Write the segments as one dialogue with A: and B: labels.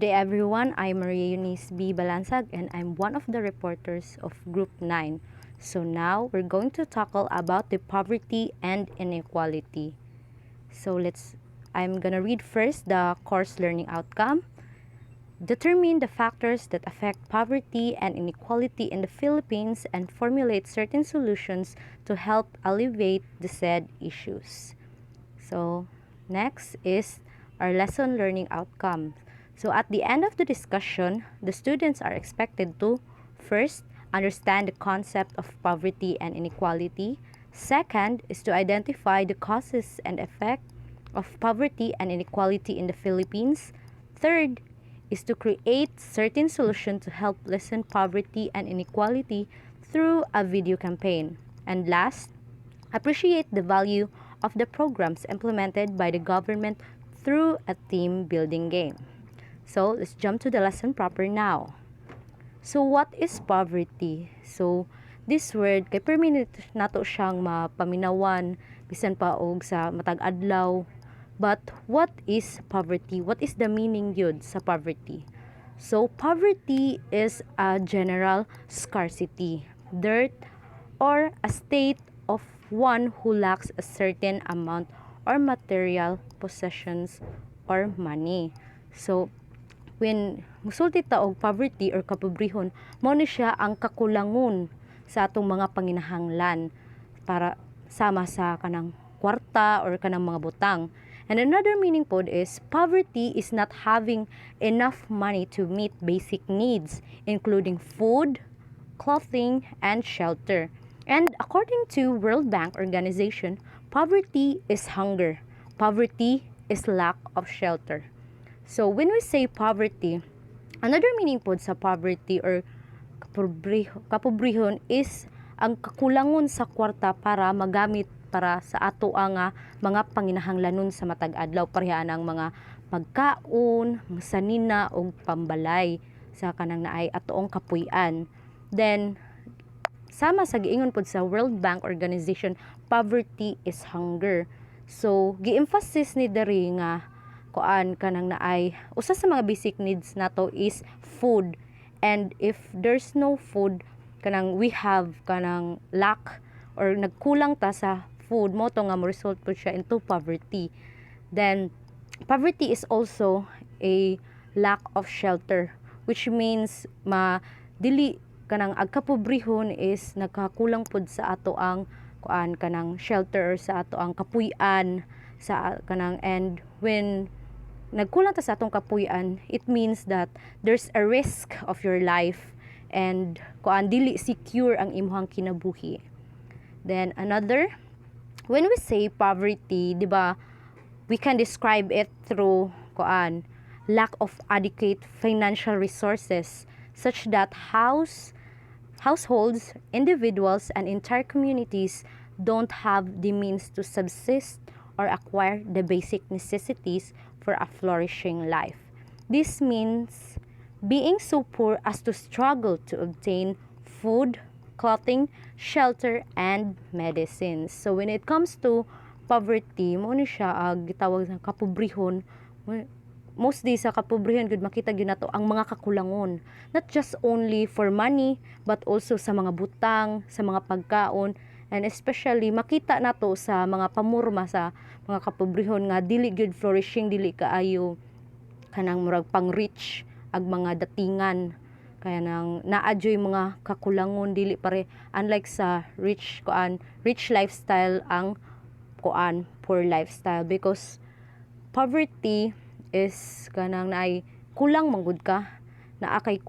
A: day everyone, I'm Maria Eunice B. Balansag and I'm one of the reporters of Group 9. So now we're going to tackle about the poverty and inequality. I'm gonna read first the course learning outcome. Determine the factors that affect poverty and inequality in the Philippines and formulate certain solutions to help alleviate the said issues. So next is our lesson learning outcomes. So at the end of the discussion, the students are expected to first understand the concept of poverty and inequality. Second is to identify the causes and effect of poverty and inequality in the Philippines. Third is to create certain solutions to help lessen poverty and inequality through a video campaign. And last, appreciate the value of the programs implemented by the government through a team building game. So let's jump to the lesson proper now. So what is poverty? So this word kay permanent nato siyang mapaminawan bisan pa og sa matag adlaw. But what is poverty? What is the meaning yun sa poverty? So poverty is a general scarcity, dearth, or a state of one who lacks a certain amount or material possessions or money. So when musulti ta og poverty or kapobrehon, mao ni siya ang kakulangon sa atong mga panginahanglan para sama sa kanang kwarta or kanang mga butang. And another meaning pod is poverty is not having enough money to meet basic needs, including food, clothing, and shelter. And according to World Bank Organization, poverty is hunger. Poverty is lack of shelter. So when we say poverty, another meaning po sa poverty or kapobrehon is ang kakulangon sa kwarta para magamit para sa ato ang mga panginahanglanon sa matag adlaw, pareha ang mga pagkaon, sanina o pambalay sa kanang naay atoong kapuy-an. Then sama sa giingon pod sa World Bank Organization, poverty is hunger. So gi-emphasize ni diri nga kuan kanang naay usa sa mga basic needs nato is food, and if there's no food kanang we have kanang lack or nagkulang ta sa food, mo to nga mo result po siya into poverty. Then poverty is also a lack of shelter, which means dili kanang agkapobrehon is nagkakulang pod sa ato ang kuan kanang shelter or sa ato ang kapuy-an sa kanang, and when nagkulang ta sa atong kapuy-an, it means that there's a risk of your life and kuan dili secure ang imong kinabuhi. Then another, when we say poverty, di ba, we can describe it through kuan lack of adequate financial resources such that households, individuals, and entire communities don't have the means to subsist or acquire the basic necessities for a flourishing life. This means being so poor as to struggle to obtain food, clothing, shelter, and medicines. So when it comes to poverty, mo ni siya gitawag sa kapobrehon. Mostly sa kapobrehon gud makita gyud nato ang mga kakulangon, not just only for money but also sa mga butang, sa mga pagkaon, and especially makita nato sa mga pamurma sa mga kapobrehon nga dili gyud flourishing, dili kaayo kanang murag pang rich ag mga datingan, kaya nang naadyoy mga kakulangon, dili pare unlike sa rich lifestyle ang poor lifestyle, because poverty is kanang naay kulang manggud ka, naakay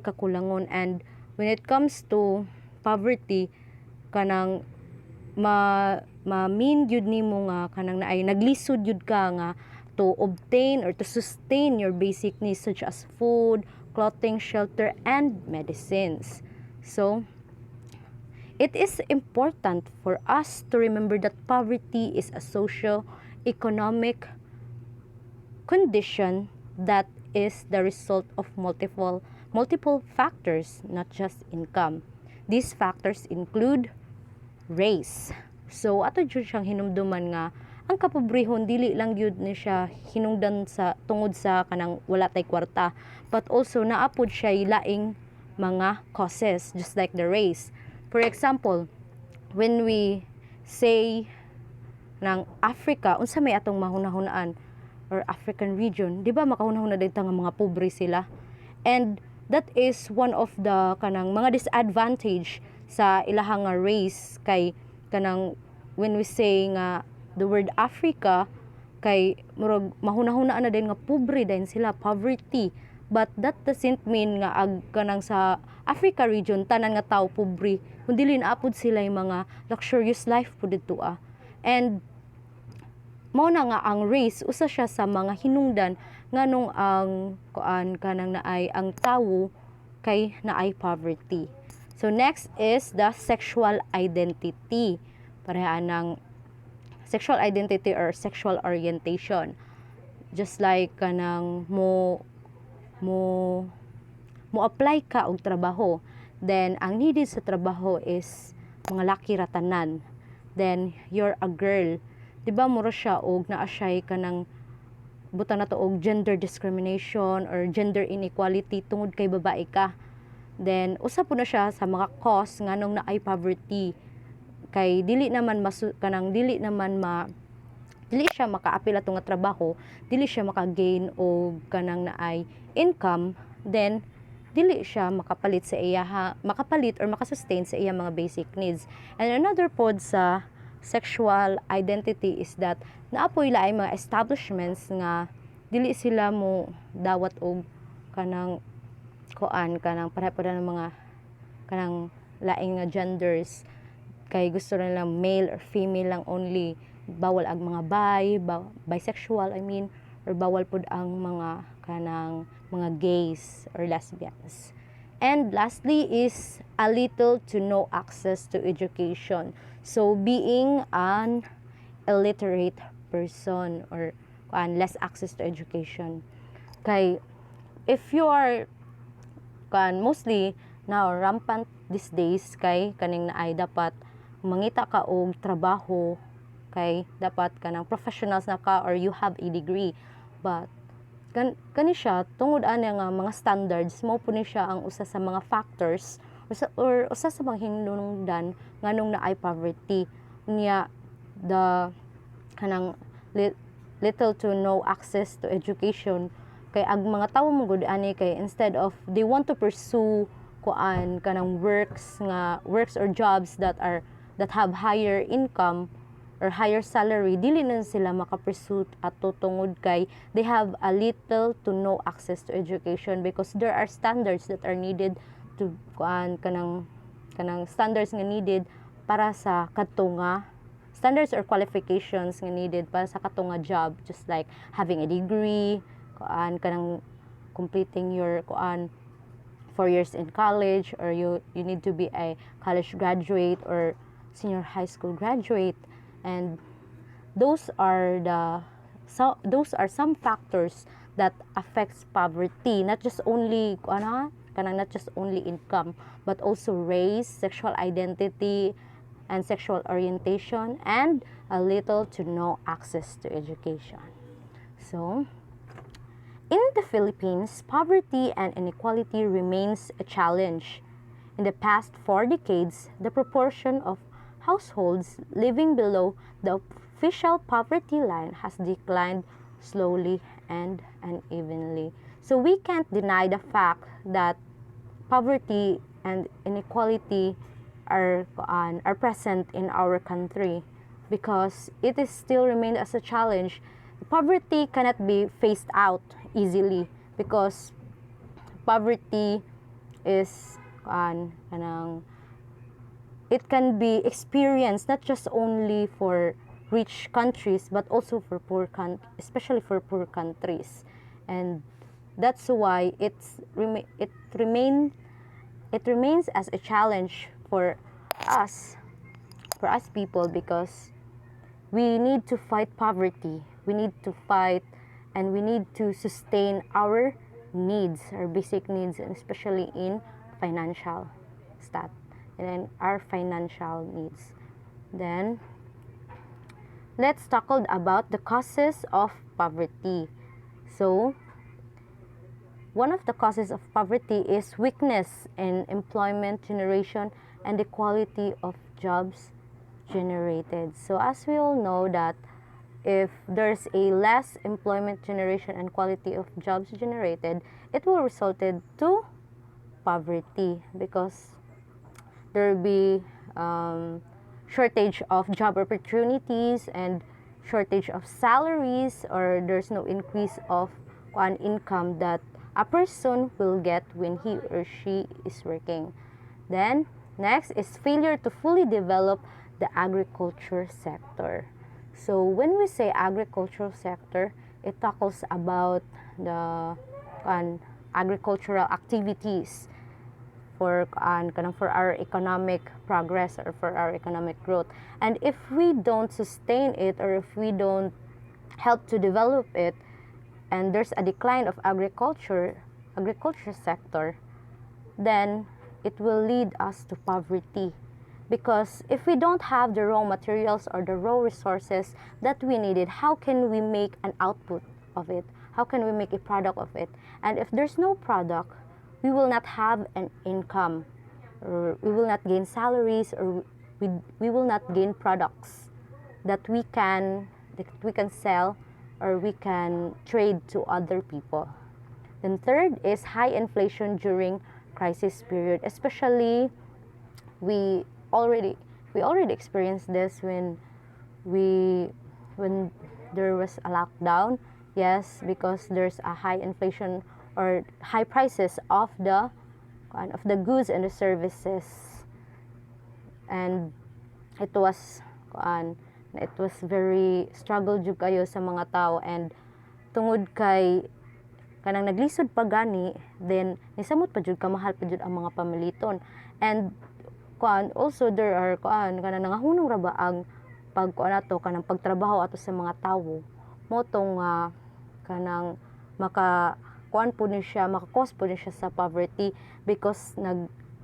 A: kakulangon. And when it comes to poverty, kanang ma-mean gyud nimo nga kanang naay naglisod gyud ka nga to obtain or to sustain your basic needs such as food, clothing, shelter, and medicines. So it is important for us to remember that poverty is a socio-economic condition that is the result of multiple factors, not just income. These factors include race. So ato jud siyang hinumduman nga ang kapobrehon dili lang gyud ni siya hinungdan sa tungod sa kanang wala tay kwarta, but also naapod siya laing mga causes just like the race. For example, when we say ng Africa, unsa may atong mahunahunaan or African region, di ba makahunahuna dito nga mga pobre sila? And that is one of the kanang mga disadvantage sa ilahang nga race kay kanang when we say nga the word Africa kay murag mahunahuna na din nga pobre din sila, poverty. But that doesn't mean nga kanang sa Africa region tanan nga tao pobre, kundi naapod sila yung mga luxurious life pud dito And mao na nga ang race usa siya sa mga hinungdan nganong ang kuan kanang naay ang tawo kay naay poverty. So next is the sexual identity. Parehaan ng sexual identity or sexual orientation. Just like kanang mo apply ka og trabaho, then ang needed sa trabaho is mga laki ratanan, then you're a girl, di ba mura siya og naa siya kanang buta na to og gender discrimination or gender inequality tungod kay babae ka. Then usa po na siya sa mga cause nganong naay poverty kay dili siya makaapil ato nga trabaho, dili siya maka-gain og kanang naay income, then dili siya makapalit or makasustain sa iya mga basic needs. And another pod sa sexual identity is that naapoy laay mga establishments nga dili sila mo dawat og kanang kanang pareho ng mga kanang laing nga genders, kay gusto nila male or female lang only, bawal ang mga bisexual or bawal pud ang mga kanang mga gays or lesbians. And lastly is a little to no access to education. So being an illiterate person or less access to education. Kay if you are mostly now rampant these days kay kaning naay dapat mangita ka og trabaho, kay dapat kanang professionals na ka or you have a degree, but kani siya tungod ani nga mga standards mo po ni siya ang usa sa mga factors or usa sa mga hinungdan nganong naay poverty niya, the kanang little to no access to education. Kay ang mga tawo mo gud ani kay instead of they want to pursue kanang works or jobs that have higher income or higher salary, dili na sila makapursue ato tungod kay they have a little to no access to education because there are standards that are needed to kanang standards nga needed para sa katunga standards or qualifications nga needed para sa katunga job, just like having a degree, kanang completing your 4 years in college, or you need to be a college graduate or senior high school graduate. And those are some factors that affects poverty, not just only not just only income, but also race, sexual identity, and sexual orientation, and a little to no access to education. So, in the Philippines, poverty and inequality remains a challenge. In the past 4 decades, the proportion of households living below the official poverty line has declined slowly and unevenly. So we can't deny the fact that poverty and inequality are present in our country because it is still remained as a challenge. Poverty cannot be phased out easily because poverty is it can be experienced not just only for rich countries but also for especially for poor countries, and that's why it remains as a challenge for us people, because we need to fight poverty, we need to fight and we need to sustain our needs, our basic needs, and especially in financial and then our financial needs. Then let's tackle about the causes of poverty. So, one of the causes of poverty is weakness in employment generation and the quality of jobs generated. So as we all know that if there's a less employment generation and quality of jobs generated, it will result to poverty because there will be shortage of job opportunities and shortage of salaries, or there's no increase of one income that a person will get when he or she is working. Then next is failure to fully develop the agriculture sector. So when we say agricultural sector, it tackles about the agricultural activities for our economic progress or for our economic growth. And if we don't sustain it, or if we don't help to develop it, and there's a decline of agriculture sector, then it will lead us to poverty. Because if we don't have the raw materials or the raw resources that we needed, how can we make an output of it? How can we make a product of it? And if there's no product, we will not have an income, or we will not gain salaries, or we will not gain products that we can sell or we can trade to other people. Then third is high inflation during crisis period, especially we already experienced this when there was a lockdown. Yes, because there's a high inflation or high prices of the goods and the services, and it was very struggle jud kayo sa mga tao, and tungod kay kanang naglisod pa gani, then nisamot pa jud kamahal pa jud ang mga pamiliton. And also there are kanang nangahunong ra ba ang kanang pagtrabaho ato sa mga tawo mo tong kanang maka-cause po ni siya sa poverty, because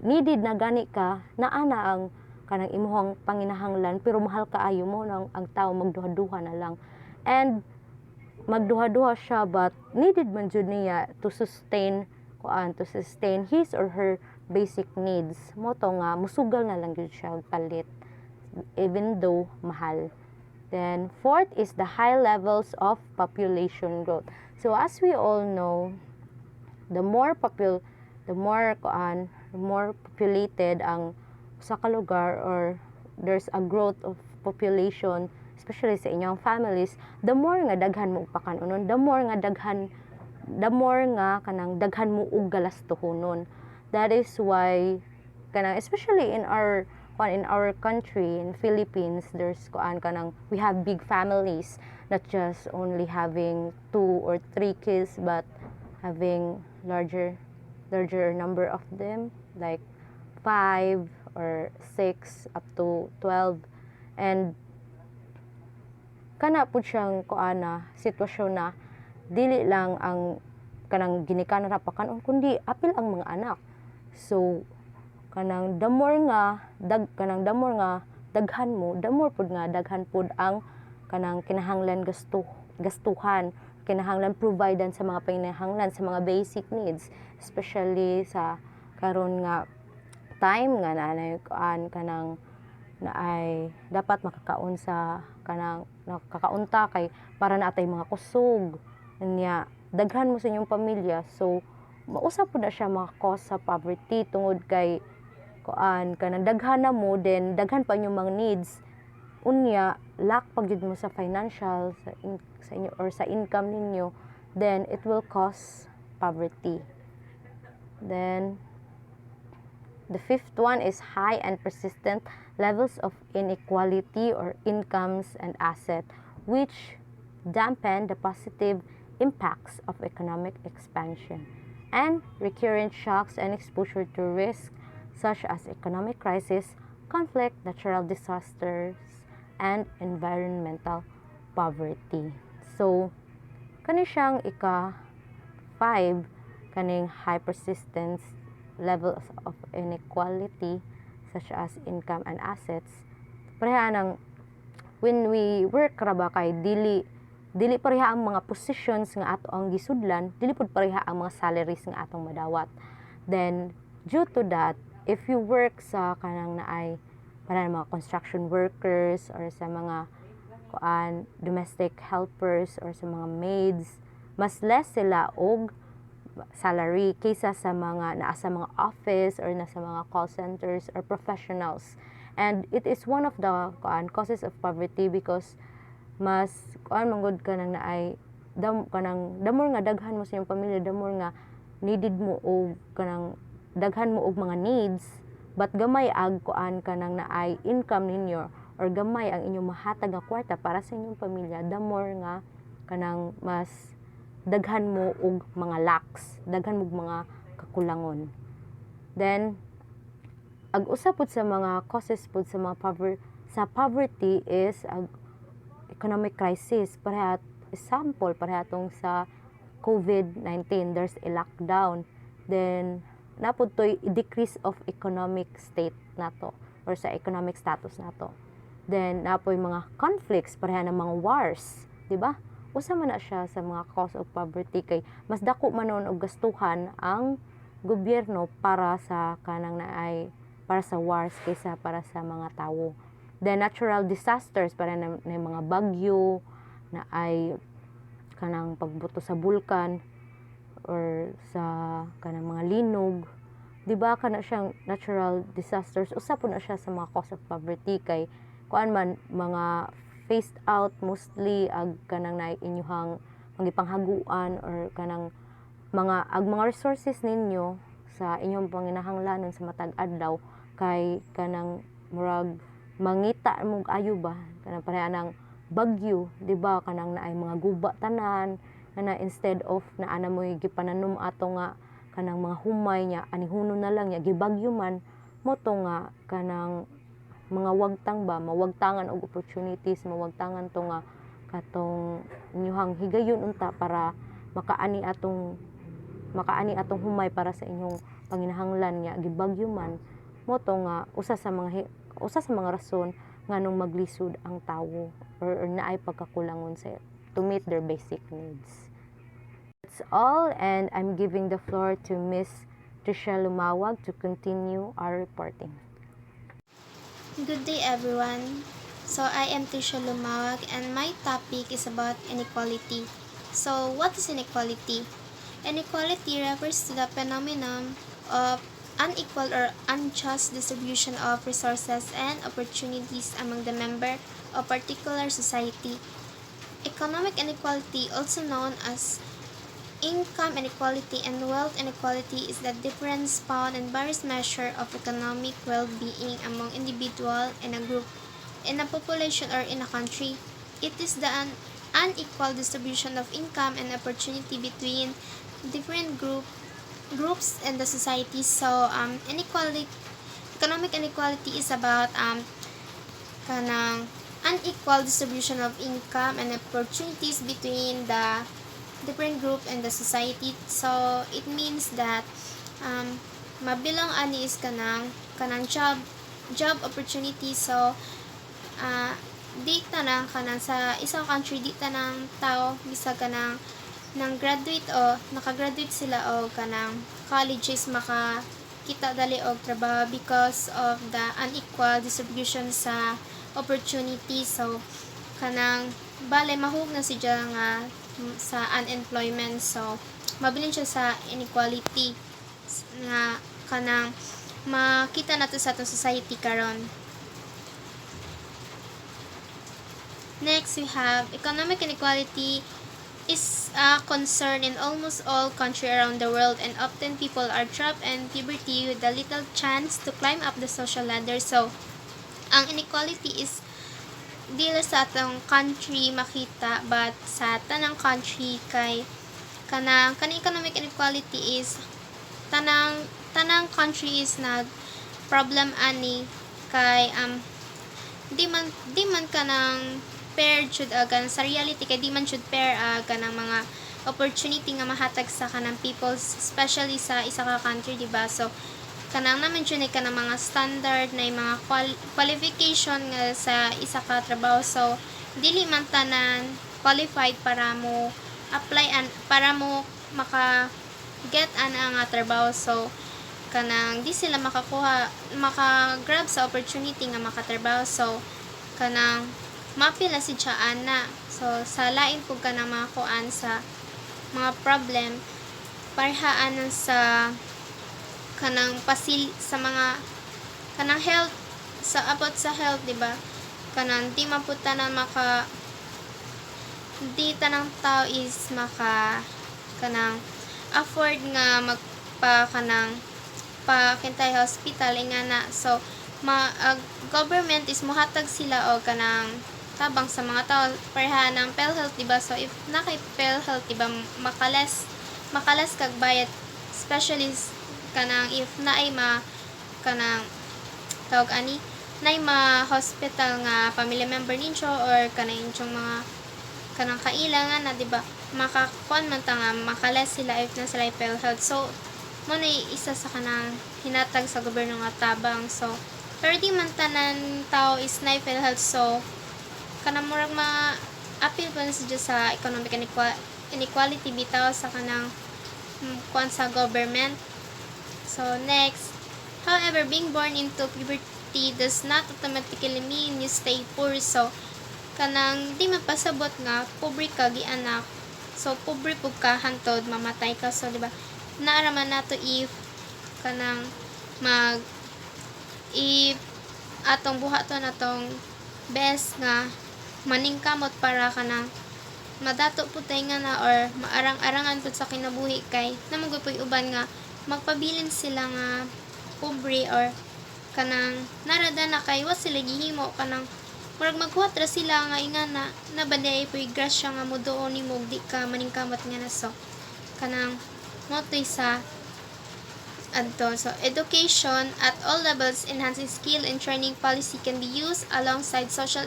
A: needed na gani ka naana ang kanang imuhang panginahanglan, pero mahal kaayo mo nang ang tao magduha-duha na lang, and magduha-duha siya, but needed man jud niya to sustain his or her basic needs. Mo to nga musugal na lang jud siya palit even though mahal. Then fourth is the high levels of population growth. So as we all know, the more populated ang sa lugar, or there's a growth of population, especially sa inyong families, the more nga daghan mo pakanunon, the more nga kanang daghan mo og galastuhonon. That is why kanang especially in our country, in Philippines, there's kanang we have big families, not just only having 2 or 3 kids, but having larger number of them, like 5 or 6 up to 12. And kana pud siyang sitwasyon na dili lang ang kanang ginikanan ra pakanon, kundi apil ang mga anak. So kanang the more nga daghan mo, the more pud nga daghan pud ang kanang kinahanglan gastuhan, kinahanglan providean sa mga panginahanglan, sa mga basic needs, especially sa karon nga time nga kanang naay dapat makakaon sa kanang nakakaunta kay para natay mga kusog niya, daghan mo sa inyong pamilya. So mausap po na siya maka-cause sa poverty, tungod kay kanang daghan na mo, then daghan pa inyong mga needs, unya lack pag jud mo sa financial sa inyo or sa income ninyo, then it will cause poverty. Then the fifth one is high and persistent levels of inequality or incomes and asset, which dampen the positive impacts of economic expansion, and recurrent shocks and exposure to risk such as economic crisis, conflict, natural disasters, and environmental poverty. So kani siyang ika-5, kaning high persistence levels of inequality such as income and assets. Pareha nang when we work ra ba kay dili pareha ang mga positions nga ato ang gisudlan, dili pud pareha ang mga salaries nga atong madawat. Then due to that, if you work sa kanang naay para mga construction workers or sa mga domestic helpers or sa mga maids, mas less sila og salary kaysa sa mga naa sa mga office or nasa mga call centers or professionals. And it is one of the causes of poverty because mas manggod ka nang naay damor nga daghan mo sa iyong pamilya, damor nga needed mo og kanang daghan mo og mga needs, but gamay ag kanang naay income ninyo or gamay ang inyong mahatag nga kwarta para sa inyong pamilya, damor nga kanang mas daghan mo og mga lacks, daghan mo og mga kakulangon. Then ag usa pud sa mga causes pud sa mga poverty is economic crisis. Pareha example parehatong sa COVID-19, there's a lockdown, then napud toy decrease of economic state nato or sa economic status nato. Then napoy mga conflicts, pareha ng mga wars, di ba? Usa man na siya sa mga cause of poverty kay mas dako manon og gastuhan ang gobyerno para sa kanang naay para sa wars kaysa para sa mga tawo. The natural disasters para na mga bagyo na ay kanang pagbuto sa bulkan or sa kanang mga linog, di ba kana siyang natural disasters, usa po na siya sa mga cause of poverty kay kuan man mga phased out mostly ag kanang na inyuhang pangipanghaguan or kanang mga resources ninyo sa inyong panginahanglanon sa matag adlaw kay kanang murag mangita mo ayo ba kanang pareha ng bagyo, di ba kanang naay mga guba tanan na instead of na ana mo gipananom ato nga kanang mga humay nya anihuno na lang nya gibagyo man mo to nga kanang mga wagtang ba mawagtangan og opportunities, mawagtangan to nga katong inyuhang higayon unta para makaani atong humay para sa inyong panginahanglan nya gibagyo man mo to nga usa sa mga rason nganong maglisod ang tawo or naay pagkakulangon sa to meet their basic needs. That's all, and I'm giving the floor to Miss Tricia Lumawag to continue our reporting.
B: Good day everyone. So I am Tricia Lumawag and my topic is about inequality. So what is inequality? Inequality refers to the phenomenon of unequal or unjust distribution of resources and opportunities among the member of particular society. Economic inequality, also known as income inequality and wealth inequality, is the difference found in various measures of economic well-being among individuals in a group, in a population, or in a country. It is the unequal distribution of income and opportunity between different groups in the society. So economic inequality is about kanang unequal distribution of income and opportunities between the different group in the society. So it means that mabilang ani is kanang job opportunity. So di tanang kanang sa isang country, di tanang tao bisag kanang nang graduate o nakagraduate sila o kanang colleges makakita dali og trabaho because of the unequal distribution sa opportunity. So kanang bale mahug na siya nga sa unemployment. So mabilin siya sa inequality nga kanang makita nato sa atong society karon. Next, we have economic inequality is a concern in almost all countries around the world, and often people are trapped in poverty with a little chance to climb up the social ladder. So ang inequality is dili sa atong country makita, but sa tanang country kay kanang economic inequality is tanang country is nag problem ani kay di man kanang fair jud gan sa reality, kay di man jud fair kanang mga opportunity nga mahatag sa kanang people, especially sa isa ka country, di ba? So kanang na-mention ka ng mga standard na mga qualification nga sa isa ka trabaho. So dili man tanan qualified para mo apply para mo maka get nga trabaho. So kanang di sila maka-grab sa opportunity nga makatrabaho. So kanang mapila si ana. So sa lain pug kanang mga kuan sa mga problem parhaan sa kanang sa mga kanang health sa about sa health, di ba? Kanang di maputa na di tanang tao is kanang afford nga magpa kanang pa kintay hospital nga na. So government is mohatag sila og kanang tabang sa mga tao pareha ng PhilHealth, diba? So if na kay PhilHealth, diba, makalas kag bayad, especially kanang if naay kanang tawag ani naay hospital nga family member ninyo or kanang inyong mga kanang kailangan na, diba, makakuan man ta nga makalas sila if na sila PhilHealth. So mo na isa sa kanang hinatag sa gobyerno nga tabang. So pero di man tanan tao is naay PhilHealth. So kanang murag ma-appeal pa na sa economic inequality bitaw sa kanang kuan sa government. So next, however, being born into puberty does not automatically mean you stay poor. So kanang di mapasabot nga pobre ka gianak. So pobre pug ka hantod mamatay ka. So di ba naaraman nato if kanang if atong buhaton atong best nga maningkamot para kanang madato putay nga na or maarang-arangan pud sa kinabuhi kay namugoy uban nga magpabilin sila nga pobre or kanang narada na kay wa sila gihimo kanang murag maghuwat ra sila nga ingana nabaday puy grasya nga muduon nimo di ka maningkamot nga na. So kanang motoy sa adto. So education at all levels, enhancing skill and training policy can be used alongside social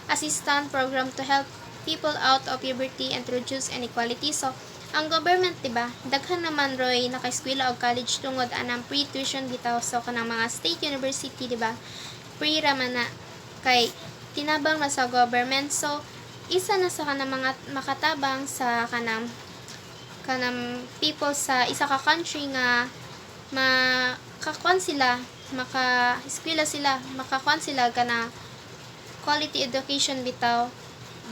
B: assistance program to help people out of poverty and reduce inequality. So ang government, diba, daghan naman roy naka-eskwela o college tungod anang free tuition bitaw. So kanang mga state university, diba, free ra man na kay tinabang na sa government. So isa na sa kanang mga makatabang sa kanang people sa isa ka country nga makakuan sila, maka-eskwela sila, makakuan sila kana quality education bitaw.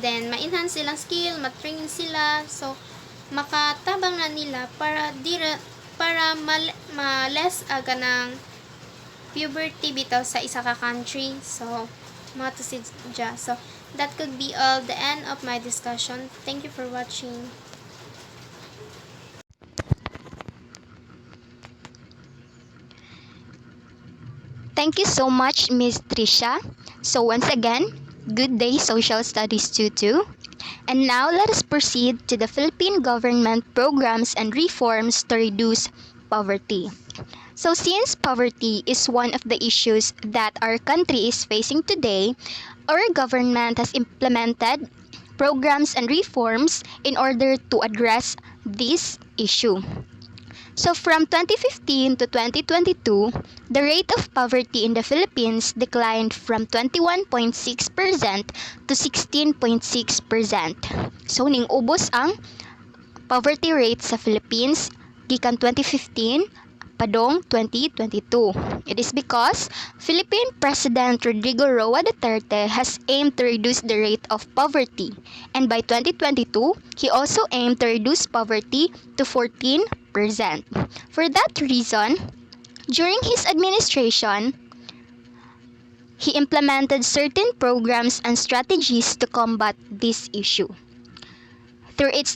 B: Then ma-enhance silang skill, ma-train sila. So makatabang na nila para ma-less aga ng puberty bitaw sa isa ka country. So mga to sidya. So that could be all the end of my discussion. Thank you for watching.
C: Thank you so much, Ms. Trisha. So once again, good day, Social Studies 22. And now let us proceed to the Philippine government programs and reforms to reduce poverty. So since poverty is one of the issues that our country is facing today, our government has implemented programs and reforms in order to address this issue. So from 2015 to 2022, the rate of poverty in the Philippines declined from 21.6% to 16.6%. So ning ubos ang poverty rate sa Philippines gikan 2015 padong 2022. It is because Philippine President Rodrigo Roa Duterte has aimed to reduce the rate of poverty, and by 2022, he also aimed to reduce poverty to 14%. For that reason, during his administration, he implemented certain programs and strategies to combat this issue. Through its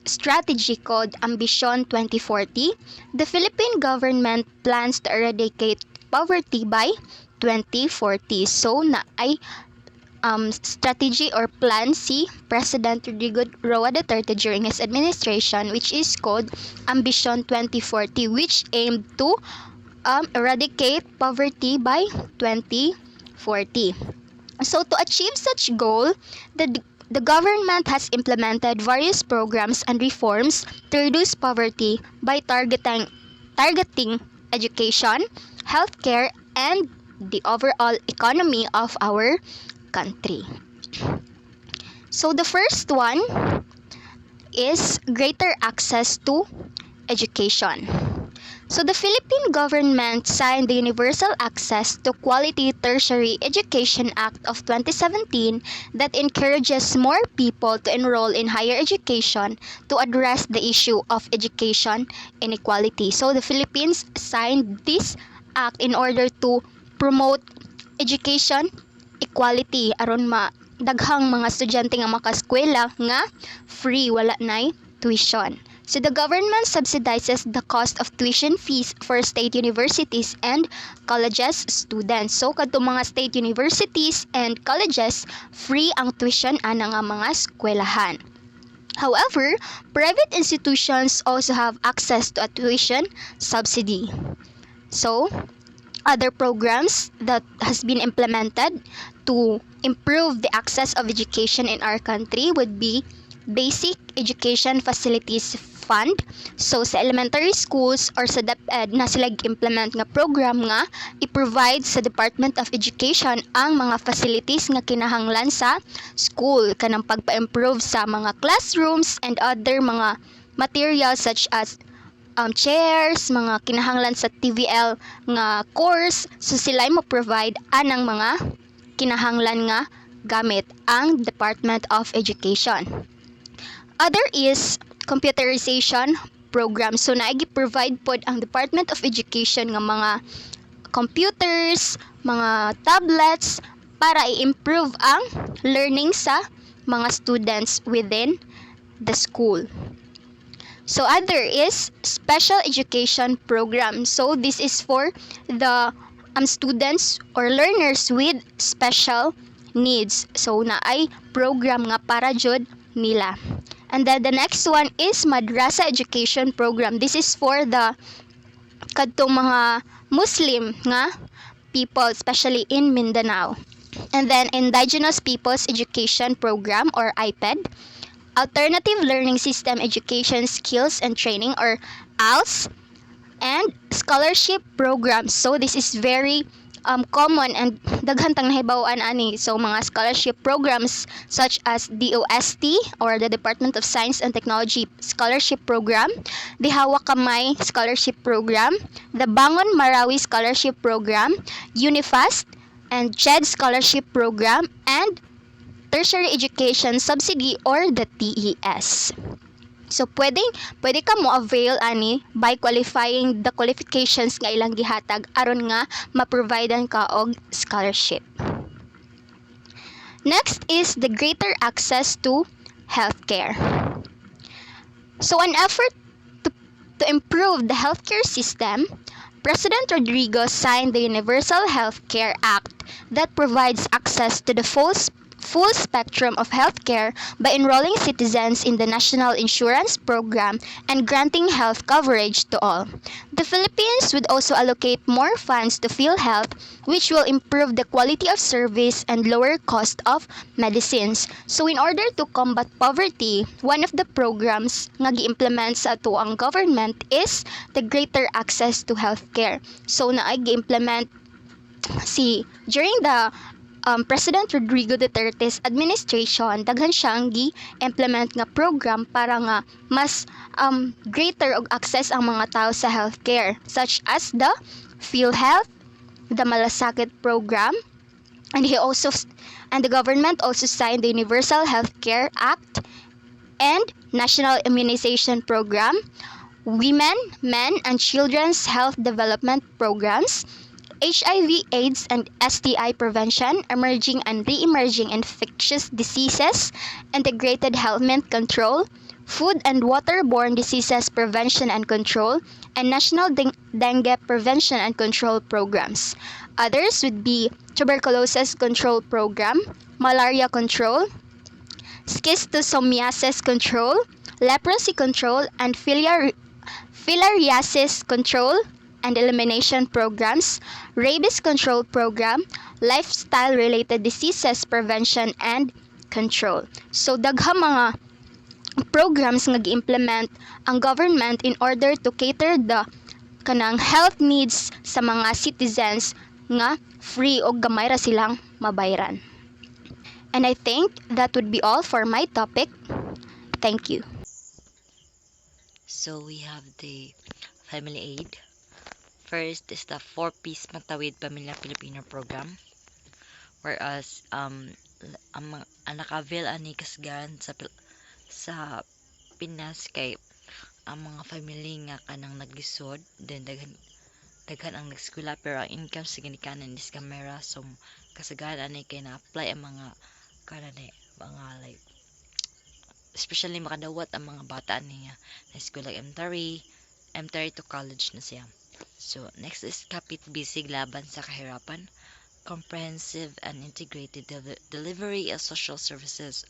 C: strategy called Ambition 2040, the Philippine government plans to eradicate poverty by 2040. So na ay strategy or plan si President Rodrigo Roa Duterte during his administration, which is called Ambition 2040, which aimed to eradicate poverty by 2040. So to achieve such goal, the government has implemented various programs and reforms to reduce poverty by targeting education, healthcare, and the overall economy of our country. So the first one is greater access to education. So the Philippine government signed the Universal Access to Quality Tertiary Education Act of 2017 that encourages more people to enroll in higher education to address the issue of education inequality. So the Philippines signed this act in order to promote education equality aron daghang mga estudyante nga makaskwela nga free, wala nay tuition. So the government subsidizes the cost of tuition fees for state universities and colleges students. So kadtong mga state universities and colleges, free ang tuition ana nga mga eskwelahan. However, private institutions also have access to a tuition subsidy. So, other programs that has been implemented to improve the access of education in our country would be Basic Education Facilities Fund. So sa elementary schools or sa DepEd na sila implement nga program nga i-provide sa Department of Education ang mga facilities nga kinahanglan sa school kanang pagpa-improve sa mga classrooms and other mga materials such as chairs, mga kinahanglan sa TVL nga course. So sila mo provide anang mga kinahanglan nga gamit ang Department of Education. Other is computerization program. So naigi-provide pod ang Department of Education nga mga computers, mga tablets para i-improve ang learning sa mga students within the school. So other is special education program. So this is for the students or learners with special needs. So na ay program nga para jud nila. And then the next one is Madrasa Education Program. This is for the kadtong mga Muslim nga people, especially in Mindanao. And then Indigenous Peoples Education Program or IPED. Alternative Learning System Education Skills and Training or ALS. And Scholarship Program. So this is very common and daghan tang nahibaw-an ani. So mga scholarship programs such as DOST or the Department of Science and Technology Scholarship Program, the Hawa Kamay Scholarship Program, the Bangon Marawi Scholarship Program, UNIFAST, and CHED Scholarship Program, and Tertiary Education Subsidy or the TES. So pwede ka mo avail ani by qualifying the qualifications nga ilang gihatag aron nga ma-providean ka og scholarship. Next is the greater access to healthcare. So an effort to improve the healthcare system, President Rodrigo signed the Universal Healthcare Act that provides access to the full spectrum of healthcare by enrolling citizens in the National Insurance Program and granting health coverage to all. The Philippines would also allocate more funds to PhilHealth, which will improve the quality of service and lower cost of medicines. So in order to combat poverty, one of the programs nga gi-implement sa ato ang government is the greater access to healthcare. So naay gi-implement during the President Rodrigo Duterte's administration, daghan siyang gi-implement nga program para nga mas greater og access ang mga tao sa healthcare, such as the PhilHealth, the Malasakit program, and the government also signed the Universal Healthcare Act and National Immunization Program, Women, Men, and Children's Health Development Programs, HIV, AIDS, and STI prevention, emerging and re-emerging infectious diseases, integrated health control, food and waterborne diseases prevention and control, and national dengue prevention and control programs. Others would be tuberculosis control program, malaria control, schistosomiasis control, leprosy control, and filariasis control and elimination programs, rabies control program, lifestyle-related diseases prevention and control. So daghang mga programs nga gi-implement ang government in order to cater the kanang health needs sa mga citizens nga free o gamay ra silang mabayaran. And I think that would be all for my topic. Thank you.
D: So we have the family aid. First is the 4-piece Matawid Pamilya Pilipino program. Whereas ang naka-avail ani kasgan sa Pinas kay ang mga family nga kanang naglisod then daghan ang nag-eskwela pero ang income sa ginikanan is kamera so kasagaran ani kay na-apply ang mga kanang mga like especially makadawat ang mga bata niya na eskwela M3 to college na siya. So next is kapit bisig laban sa kahirapan, comprehensive and integrated delivery of social services,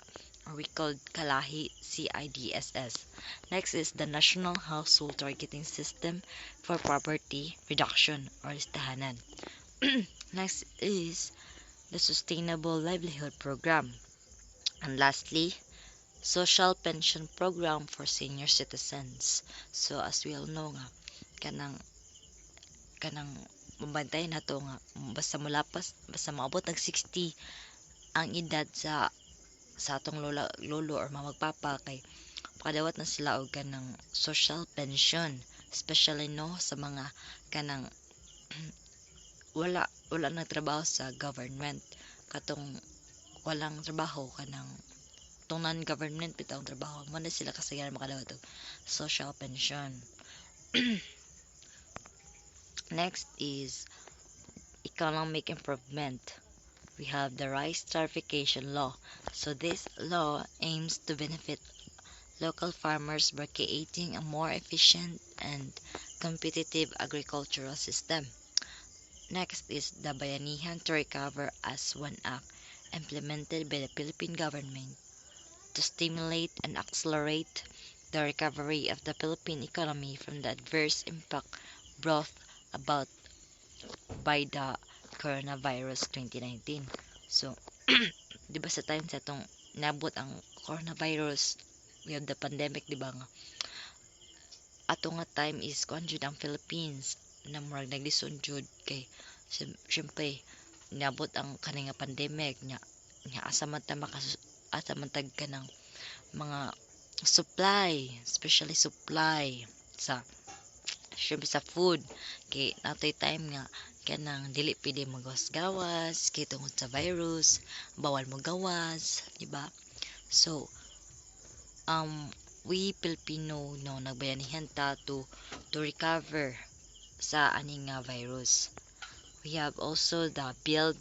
D: or we called Kalahi CIDSS. Next is the National Household Targeting System for Poverty Reduction, or Listahanan. Next is the Sustainable Livelihood Program. And lastly, Social Pension Program for Senior Citizens. So as we all know nga, kanang mabantay na to nga basta maabot ng 60 ang edad sa atong lolo or mamagpapa kay pakadawat na sila og kanang social pension, especially no sa mga kanang wala na trabaho sa government katong walang trabaho kanang tong non-government bitang trabaho mo na sila kasagaran makadawat og social pension. Next is economic improvement. We have the rice tariffication law. So this law aims to benefit local farmers by creating a more efficient and competitive agricultural system. Next is the Bayanihan to Recover as One Act, implemented by the Philippine government to stimulate and accelerate the recovery of the Philippine economy from the adverse impact brought about by the coronavirus 2019. So, di ba sa time sa itong nabot ang coronavirus, we have the pandemic, di ba nga? Ato nga time is kuan jud ang Philippines na murag naglisod jud kay syempre nabot ang kani nga pandemic nya asa man tag kanang mga supply, especially supply sa syempre sa food kay natay time nga kanang dili pwede magawas-gawas kay tungod sa virus bawal mo gawas di ba so we Filipino no nagbayanihan ta to recover sa aning nga virus. We have also the build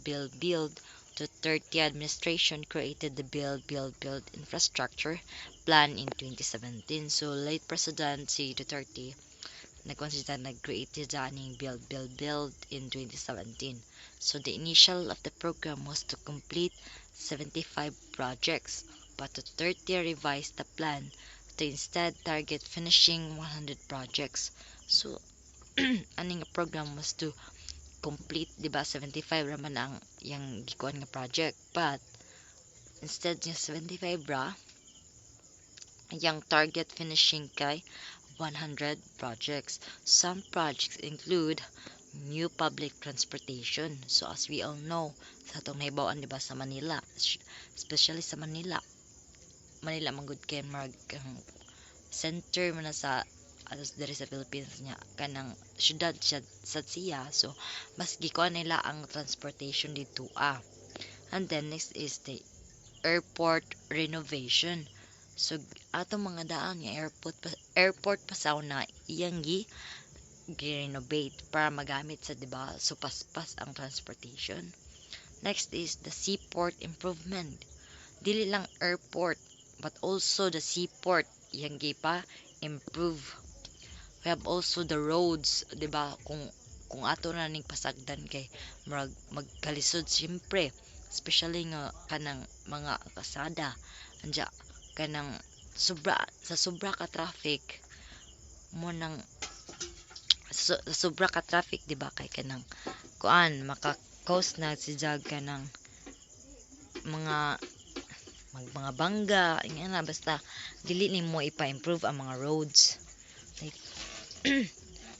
D: to 30 administration created the build infrastructure plan in 2017. So late President si Duterte nag-create sa aning build in 2017. So the initial of the program was to complete 75 projects, but the 30 revised the plan to instead target finishing 100 projects. So aning program was to complete, di ba, 75 raman ang yang gikuan nga project, but instead ng 75 ra yang target finishing kay 100 projects. Some projects include new public transportation. So as we all know, sa atong nahibawan di ba sa Manila, especially sa Manila manggod kay marag center man na sa alas diri sa Philippines nya kanang syudad sa siya so mas gikuan nila ang transportation dito and then next is the airport renovation. So atong mga daan nga airport pasaw na iyang gi-renovate para magamit sa diba so paspas ang transportation. Next is the seaport improvement. Dili lang airport but also the seaport iyang gipa improve. We have also the roads, di ba? Kung ato na ning pasagdan kay magkalisod siyempre, especially nga kanang mga kasada. Anja kanang sobra ka traffic mo nang sobra ka traffic, di ba? Kay kanang kuan maka-cause na si jag kanang mga bangga, nga basta dili nimo ipa-improve ang mga roads. Like,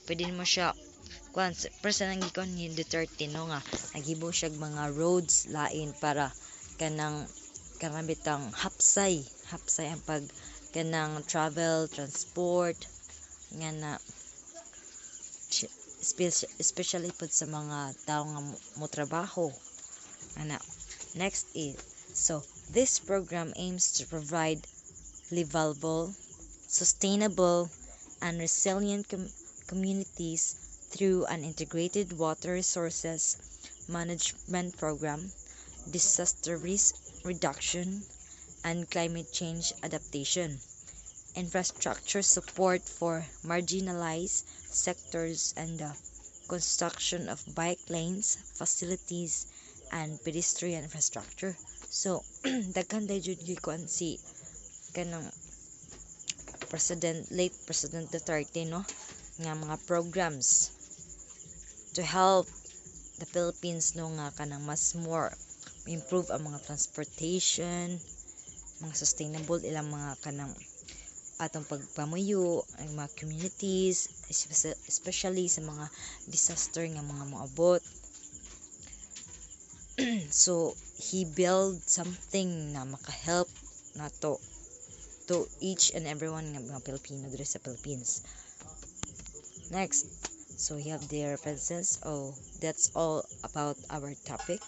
D: pwede mo siya kuan person ang gikon ni Duterte no nga nagibo siya mga roads lain para kanang bitang hapsay ang pag kanang travel transport nga na especially pud sa mga tao nga mo trabaho ana. Next is, so this program aims to provide livable, sustainable, and resilient communities through an integrated water resources management program, disaster risk reduction, and climate change adaptation, infrastructure support for marginalized sectors, and the construction of bike lanes, facilities, and pedestrian infrastructure. So, daghan day jud gikuan si kanang late President Duterte no nga mga programs to help the Philippines no nga kanang mas more improve ang mga transportation, mga sustainable ilang mga kanang atong pagpamuyo ang mga communities especially sa mga disaster nga mga moabot. So he build something na maka-help nato to each and everyone nga mga Pilipino diri sa Philippines. Next, so we have the references. Oh, that's all about our topic.